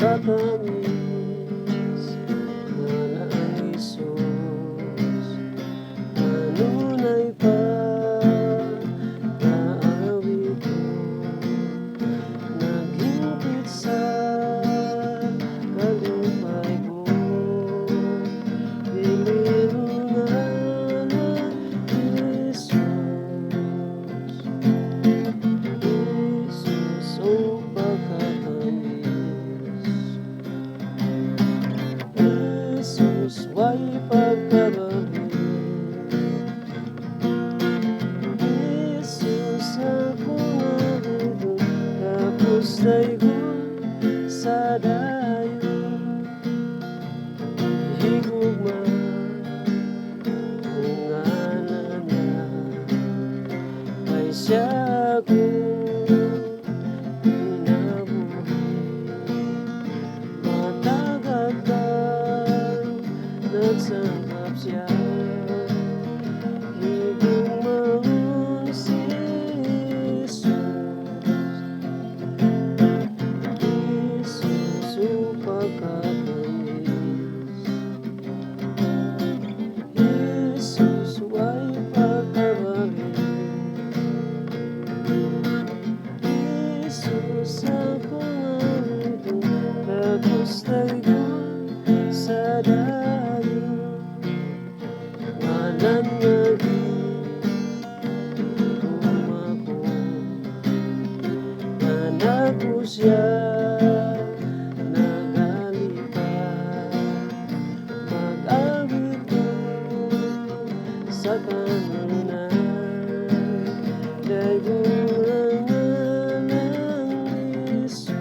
katamis na ang Isus. Kanunay pa naawit ko, naghingkit sa kalupay ko. Piliro na ng Isus, Isus o pagkatamis. Isus way pagkabalik. Isus ako narito, tapos daygon sa dayon. Higugma kung ngalan niya ay siya kong pinabuhi. Matagal nagsangkap siya, higugmaon si Jesus. Jesus o pagkatamis. Jesus way pagkabalik. Jesus ako narito, tapos daygon sa dayon. Ngalan nga gihigugma ko, anak ko siya nagalipad. Mag-awit ko sa kanunay, daygon ang ngalan ng Isus.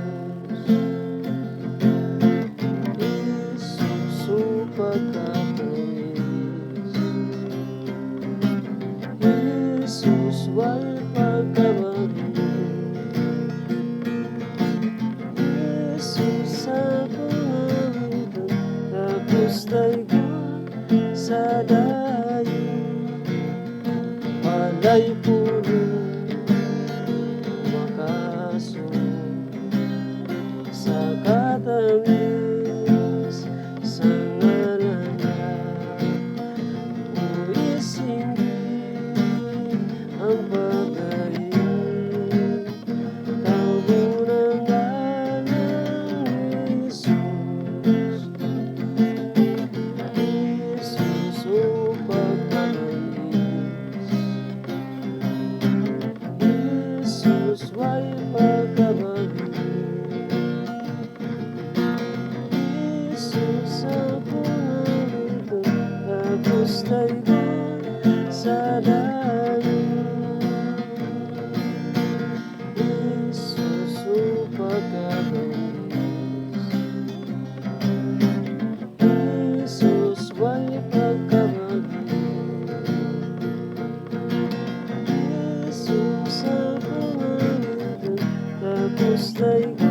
Isus o pagkatamis. Isus way pagkabalik. Isus ako narito, tapos daygon sa dayon. Walay pulong makasun sa katamis sa ngalan niya. Uisingin ang pag-ibig, tawgo ng ngalan ng Isus. Isus o pagkatamis. Isus way pagkabalik. Isus ako narito, tapos daygon sa dayon. Isus o pagkatamis. Isus way pagkabalik. Isus ako narito, tapos daygon